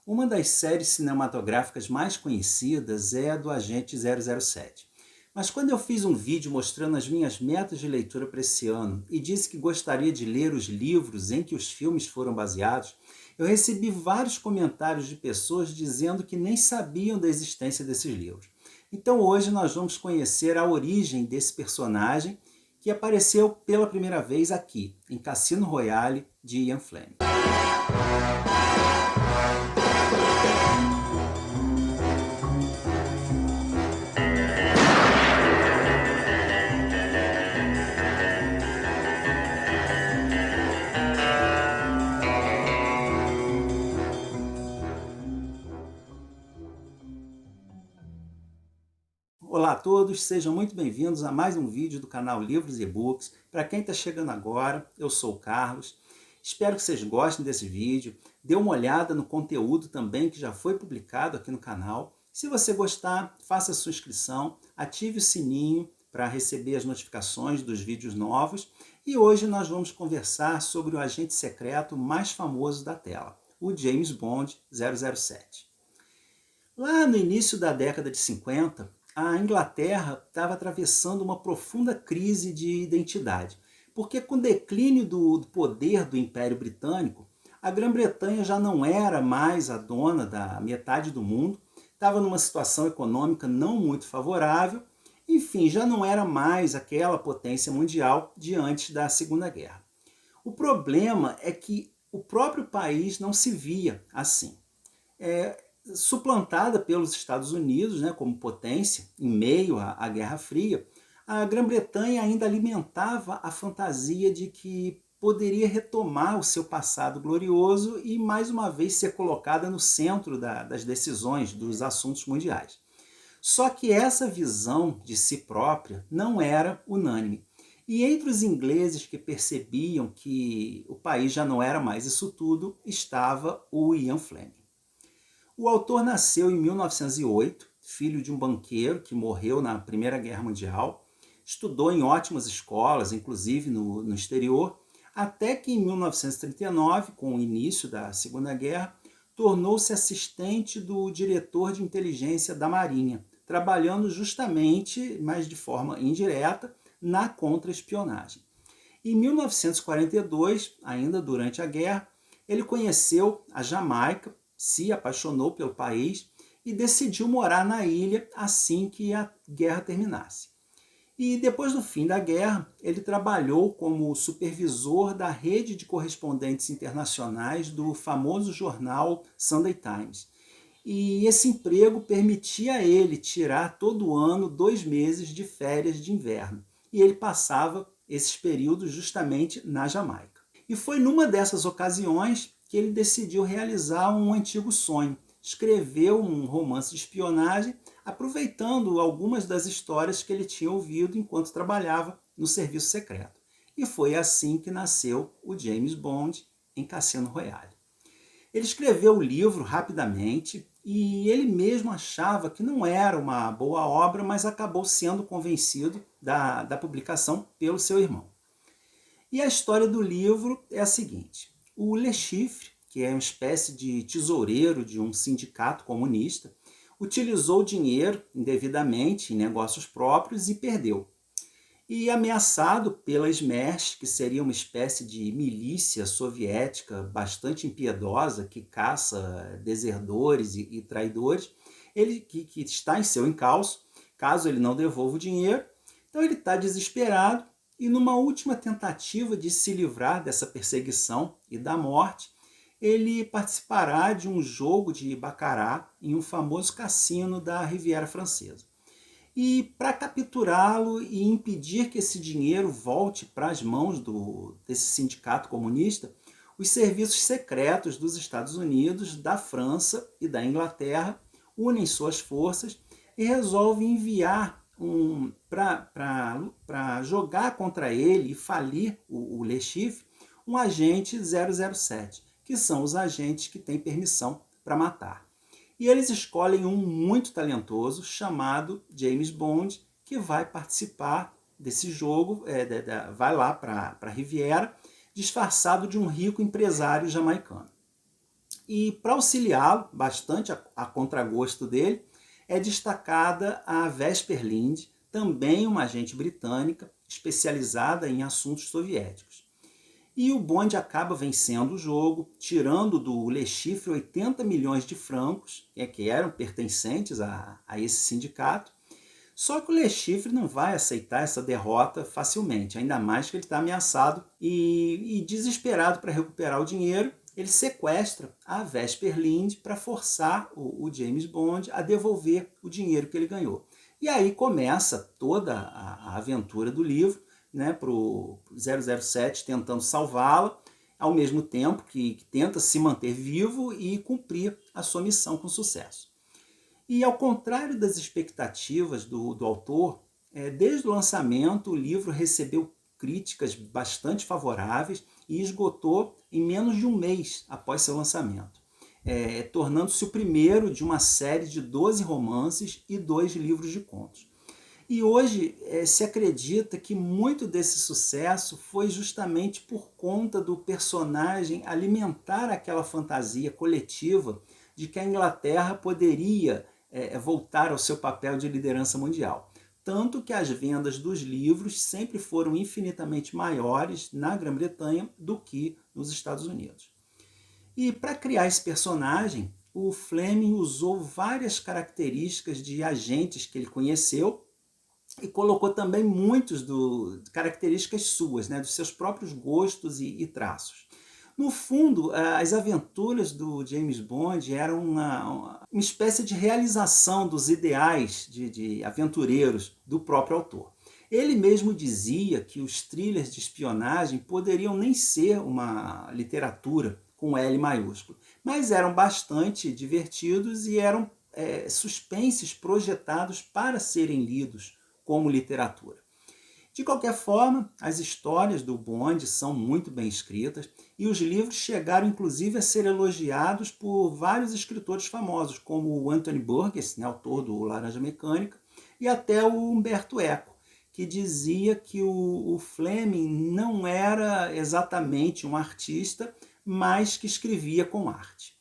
Uma das séries cinematográficas mais conhecidas é a do Agente 007. Mas quando eu fiz um vídeo mostrando as minhas metas de leitura para esse ano e disse que gostaria de ler os livros em que os filmes foram baseados, eu recebi vários comentários de pessoas dizendo que nem sabiam da existência desses livros. Então hoje nós vamos conhecer a origem desse personagem que apareceu pela primeira vez aqui, em Cassino Royale, de Ian Fleming. Olá a todos, sejam muito bem-vindos a mais um vídeo do canal Livros e E-Books. Para quem está chegando agora, eu sou o Carlos. Espero que vocês gostem desse vídeo. Dê uma olhada no conteúdo também que já foi publicado aqui no canal. Se você gostar, faça a sua inscrição, ative o sininho para receber as notificações dos vídeos novos. E hoje nós vamos conversar sobre o agente secreto mais famoso da tela, o James Bond 007. Lá no início da década de 50, a Inglaterra estava atravessando uma profunda crise de identidade, porque com o declínio do poder do Império Britânico, a Grã-Bretanha já não era mais a dona da metade do mundo, estava numa situação econômica não muito favorável, enfim, já não era mais aquela potência mundial de antes da Segunda Guerra. O problema é que o próprio país não se via assim. Suplantada pelos Estados Unidos, como potência, em meio à Guerra Fria, a Grã-Bretanha ainda alimentava a fantasia de que poderia retomar o seu passado glorioso e mais uma vez ser colocada no centro das decisões dos assuntos mundiais. Só que essa visão de si própria não era unânime. E entre os ingleses que percebiam que o país já não era mais isso tudo, estava o Ian Fleming. O autor nasceu em 1908, filho de um banqueiro que morreu na Primeira Guerra Mundial, estudou em ótimas escolas, inclusive no exterior, até que em 1939, com o início da Segunda Guerra, tornou-se assistente do diretor de inteligência da Marinha, trabalhando justamente, mas de forma indireta, na contra-espionagem. Em 1942, ainda durante a guerra, ele conheceu a Jamaica, se apaixonou pelo país e decidiu morar na ilha assim que a guerra terminasse. E depois do fim da guerra, ele trabalhou como supervisor da rede de correspondentes internacionais do famoso jornal Sunday Times. E esse emprego permitia a ele tirar todo ano 2 meses de férias de inverno. E ele passava esses períodos justamente na Jamaica. E foi numa dessas ocasiões que ele decidiu realizar um antigo sonho. Escreveu um romance de espionagem, aproveitando algumas das histórias que ele tinha ouvido enquanto trabalhava no serviço secreto. E foi assim que nasceu o James Bond em Cassino Royale. Ele escreveu o livro rapidamente e ele mesmo achava que não era uma boa obra, mas acabou sendo convencido da publicação pelo seu irmão. E a história do livro é a seguinte: o Le Chiffre, que é uma espécie de tesoureiro de um sindicato comunista, utilizou o dinheiro indevidamente em negócios próprios e perdeu. E ameaçado pela Smersh, que seria uma espécie de milícia soviética bastante impiedosa, que caça desertores e traidores, ele que está em seu encalço, caso ele não devolva o dinheiro. Então ele está desesperado e numa última tentativa de se livrar dessa perseguição e da morte, ele participará de um jogo de baccarat em um famoso cassino da Riviera Francesa. E para capturá-lo e impedir que esse dinheiro volte para as mãos desse sindicato comunista, os serviços secretos dos Estados Unidos, da França e da Inglaterra unem suas forças e resolvem enviar para jogar contra ele e falir o Le Chiffre, um agente 007, que são os agentes que têm permissão para matar. E eles escolhem um muito talentoso chamado James Bond, que vai participar desse jogo, vai lá para a Riviera, disfarçado de um rico empresário jamaicano. E para auxiliá-lo bastante a contragosto dele, é destacada a Vesper Lynd, também uma agente britânica especializada em assuntos soviéticos. E o Bond acaba vencendo o jogo, tirando do Le Chiffre 80 milhões de francos, que eram pertencentes a esse sindicato. Só que o Le Chiffre não vai aceitar essa derrota facilmente, ainda mais que ele está ameaçado e desesperado para recuperar o dinheiro, ele sequestra a Vesper Lynd para forçar o James Bond a devolver o dinheiro que ele ganhou. E aí começa toda a aventura do livro, né, para o 007 tentando salvá-la, ao mesmo tempo que tenta se manter vivo e cumprir a sua missão com sucesso. E ao contrário das expectativas do autor, desde o lançamento o livro recebeu críticas bastante favoráveis e esgotou em menos de um mês após seu lançamento, tornando-se o primeiro de uma série de 12 romances e 2 livros de contos. E hoje se acredita que muito desse sucesso foi justamente por conta do personagem alimentar aquela fantasia coletiva de que a Inglaterra poderia voltar ao seu papel de liderança mundial. Tanto que as vendas dos livros sempre foram infinitamente maiores na Grã-Bretanha do que nos Estados Unidos. E para criar esse personagem, o Fleming usou várias características de agentes que ele conheceu e colocou também muitas características suas, né, dos seus próprios gostos e traços. No fundo, as aventuras do James Bond eram uma espécie de realização dos ideais de aventureiros do próprio autor. Ele mesmo dizia que os thrillers de espionagem poderiam nem ser uma literatura com L maiúsculo, mas eram bastante divertidos e eram suspenses projetados para serem lidos como literatura. De qualquer forma, as histórias do Bond são muito bem escritas e os livros chegaram inclusive a ser elogiados por vários escritores famosos, como o Anthony Burgess, né, autor do Laranja Mecânica, e até o Umberto Eco, que dizia que o Fleming não era exatamente um artista, mas que escrevia com arte.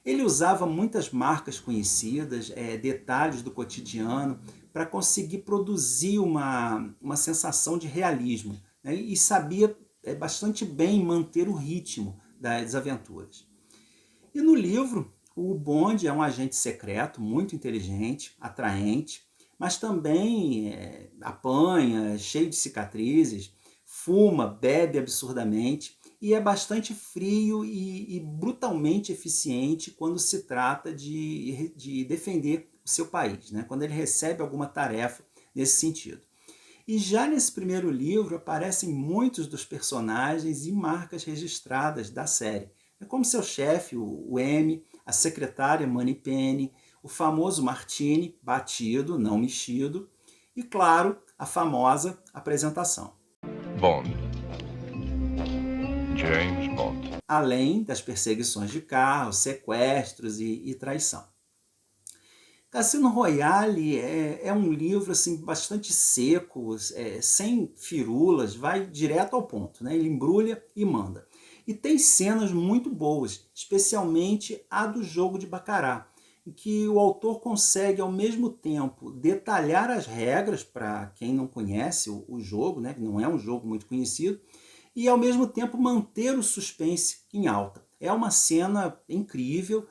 Ele usava muitas marcas conhecidas, detalhes do cotidiano, para conseguir produzir uma sensação de realismo, né? E sabia bastante bem manter o ritmo das aventuras. E no livro, o Bond é um agente secreto, muito inteligente, atraente, mas também apanha, cheio de cicatrizes, fuma, bebe absurdamente e é bastante frio e brutalmente eficiente quando se trata de defender o seu país, né? Quando ele recebe alguma tarefa nesse sentido. E já nesse primeiro livro aparecem muitos dos personagens e marcas registradas da série. É como seu chefe, o M, a secretária Moneypenny, o famoso Martini, batido, não mexido, e claro, a famosa apresentação. Bond. James Bond. Além das perseguições de carro, sequestros e traição. Cassino Royale é um livro assim, bastante seco, sem firulas, vai direto ao ponto, né? Ele embrulha e manda. E tem cenas muito boas, especialmente a do jogo de baccarat, em que o autor consegue ao mesmo tempo detalhar as regras para quem não conhece o jogo, né? Que não é um jogo muito conhecido, e ao mesmo tempo manter o suspense em alta. É uma cena incrível,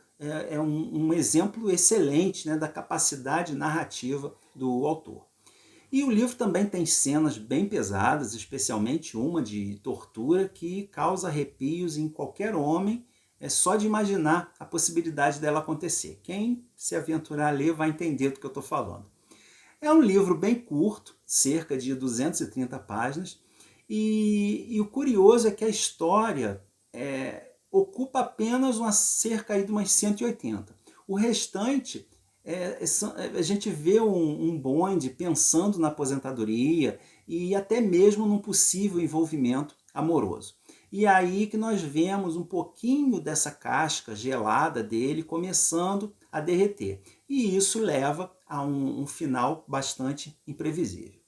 é um exemplo excelente, né, da capacidade narrativa do autor. E o livro também tem cenas bem pesadas, especialmente uma de tortura que causa arrepios em qualquer homem, só de imaginar a possibilidade dela acontecer. Quem se aventurar a ler vai entender do que eu estou falando. É um livro bem curto, cerca de 230 páginas, e o curioso é que a história ocupa apenas cerca de umas 180. O restante, a gente vê um Bond pensando na aposentadoria e até mesmo num possível envolvimento amoroso. E aí que nós vemos um pouquinho dessa casca gelada dele começando a derreter. E isso leva a um final bastante imprevisível.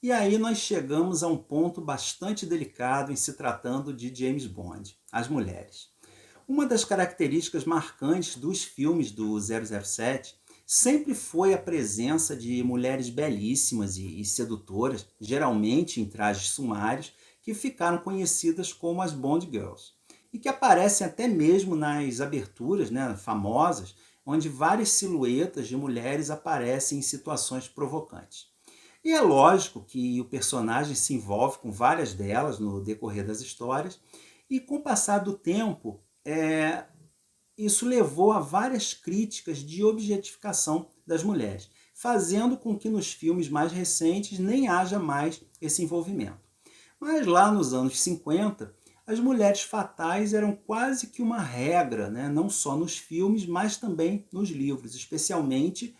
E aí nós chegamos a um ponto bastante delicado em se tratando de James Bond, as mulheres. Uma das características marcantes dos filmes do 007 sempre foi a presença de mulheres belíssimas e sedutoras, geralmente em trajes sumários, que ficaram conhecidas como as Bond Girls, e que aparecem até mesmo nas aberturas, né, famosas, onde várias silhuetas de mulheres aparecem em situações provocantes. E é lógico que o personagem se envolve com várias delas no decorrer das histórias, e com o passar do tempo, isso levou a várias críticas de objetificação das mulheres, fazendo com que nos filmes mais recentes nem haja mais esse envolvimento. Mas lá nos anos 50, as mulheres fatais eram quase que uma regra, né? Não só nos filmes, mas também nos livros, especialmente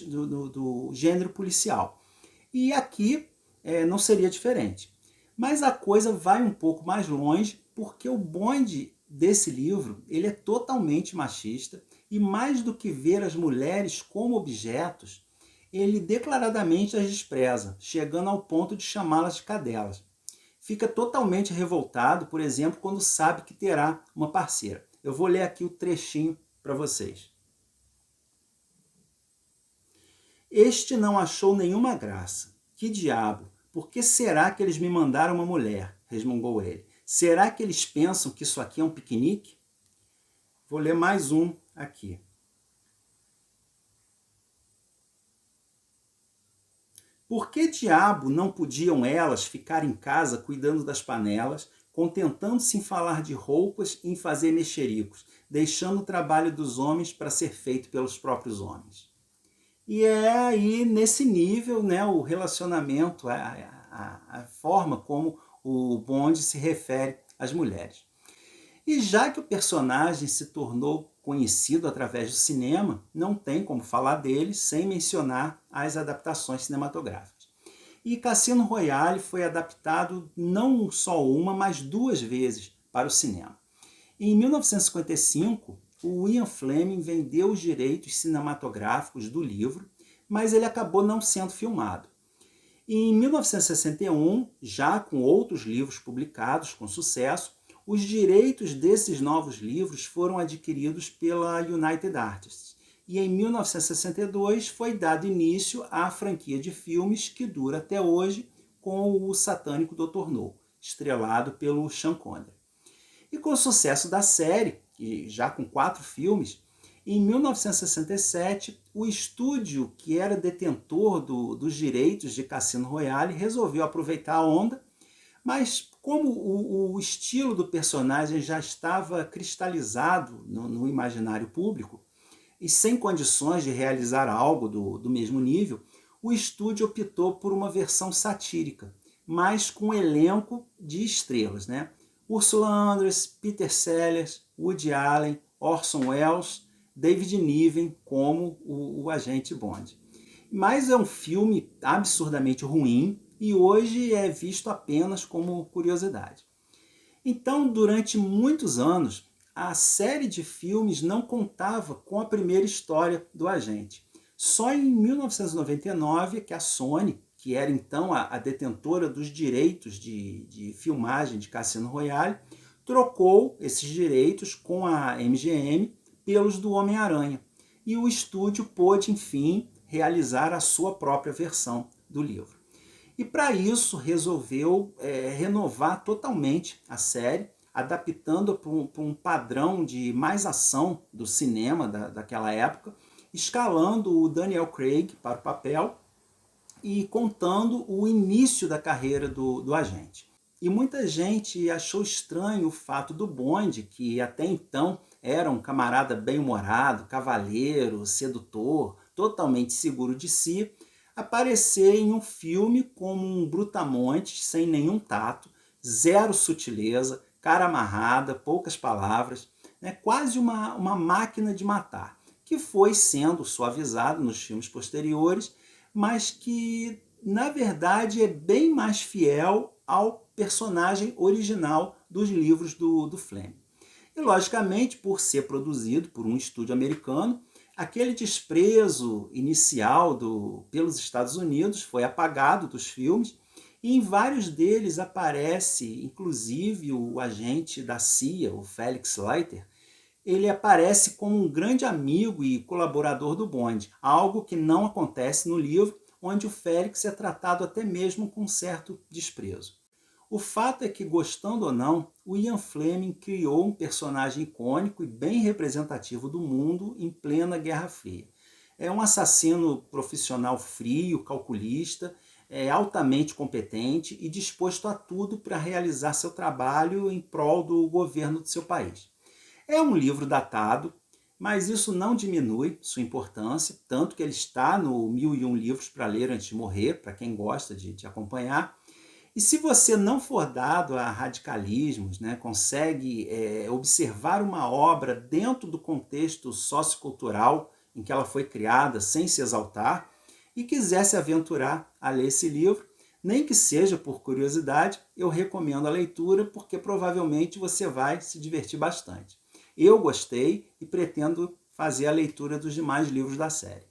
do gênero policial. E aqui não seria diferente. Mas a coisa vai um pouco mais longe, porque o Bond desse livro ele é totalmente machista, e mais do que ver as mulheres como objetos, ele declaradamente as despreza, chegando ao ponto de chamá-las de cadelas. Fica totalmente revoltado, por exemplo, quando sabe que terá uma parceira. Eu vou ler aqui o trechinho para vocês. Este não achou nenhuma graça. Que diabo! Por que será que eles me mandaram uma mulher? Resmungou ele. Será que eles pensam que isso aqui é um piquenique? Vou ler mais um aqui. Por que diabo não podiam elas ficar em casa cuidando das panelas, contentando-se em falar de roupas e em fazer mexericos, deixando o trabalho dos homens para ser feito pelos próprios homens? E é aí, nesse nível, né, o relacionamento, a forma como o Bond se refere às mulheres. E já que o personagem se tornou conhecido através do cinema, não tem como falar dele sem mencionar as adaptações cinematográficas. E Cassino Royale foi adaptado não só uma, mas duas vezes para o cinema. Em 1955, o Ian Fleming vendeu os direitos cinematográficos do livro, mas ele acabou não sendo filmado. Em 1961, já com outros livros publicados com sucesso, os direitos desses novos livros foram adquiridos pela United Artists. E em 1962 foi dado início à franquia de filmes que dura até hoje, com o Satânico Dr. No, estrelado pelo Sean Connery. E com o sucesso da série, e já com 4 filmes, em 1967, o estúdio que era detentor dos direitos de Cassino Royale resolveu aproveitar a onda, mas como o estilo do personagem já estava cristalizado no imaginário público, e sem condições de realizar algo do mesmo nível, o estúdio optou por uma versão satírica, mas com um elenco de estrelas, né? Ursula Andress, Peter Sellers, Woody Allen, Orson Welles, David Niven como o agente Bond. Mas é um filme absurdamente ruim e hoje é visto apenas como curiosidade. Então, durante muitos anos, a série de filmes não contava com a primeira história do agente. Só em 1999 que a Sony, que era então a detentora dos direitos de filmagem de Cassino Royale, trocou esses direitos com a MGM pelos do Homem-Aranha. E o estúdio pôde, enfim, realizar a sua própria versão do livro. E para isso resolveu renovar totalmente a série, adaptando para um padrão de mais ação do cinema daquela época, escalando o Daniel Craig para o papel e contando o início da carreira do agente. E muita gente achou estranho o fato do Bond, que até então era um camarada bem-humorado, cavalheiro, sedutor, totalmente seguro de si, aparecer em um filme como um brutamonte, sem nenhum tato, zero sutileza, cara amarrada, poucas palavras, né? Quase uma máquina de matar, que foi sendo suavizado nos filmes posteriores, mas que, na verdade, é bem mais fiel ao personagem original dos livros do Fleming. E, logicamente, por ser produzido por um estúdio americano, aquele desprezo inicial pelos Estados Unidos foi apagado dos filmes E em vários deles aparece, inclusive o agente da CIA, o Felix Leiter, ele aparece como um grande amigo e colaborador do Bond, algo que não acontece no livro, onde o Félix é tratado até mesmo com certo desprezo. O fato é que, gostando ou não, o Ian Fleming criou um personagem icônico e bem representativo do mundo em plena Guerra Fria. É um assassino profissional frio, calculista, altamente competente e disposto a tudo para realizar seu trabalho em prol do governo do seu país. É um livro datado, mas isso não diminui sua importância, tanto que ele está no 1001 livros para ler antes de morrer, para quem gosta de acompanhar. E se você não for dado a radicalismos, né, consegue observar uma obra dentro do contexto sociocultural em que ela foi criada, sem se exaltar, e quiser se aventurar a ler esse livro, nem que seja por curiosidade, eu recomendo a leitura, porque provavelmente você vai se divertir bastante. Eu gostei e pretendo fazer a leitura dos demais livros da série.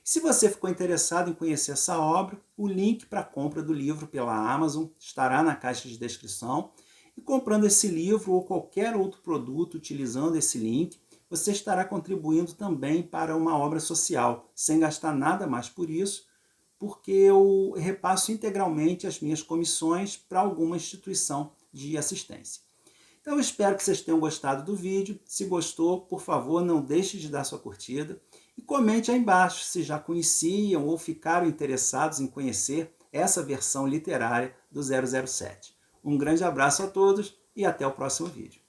Se você ficou interessado em conhecer essa obra, o link para a compra do livro pela Amazon estará na caixa de descrição. E comprando esse livro ou qualquer outro produto utilizando esse link, você estará contribuindo também para uma obra social, sem gastar nada mais por isso, porque eu repasso integralmente as minhas comissões para alguma instituição de assistência. Então eu espero que vocês tenham gostado do vídeo. Se gostou, por favor, não deixe de dar sua curtida. E comente aí embaixo se já conheciam ou ficaram interessados em conhecer essa versão literária do 007. Um grande abraço a todos e até o próximo vídeo.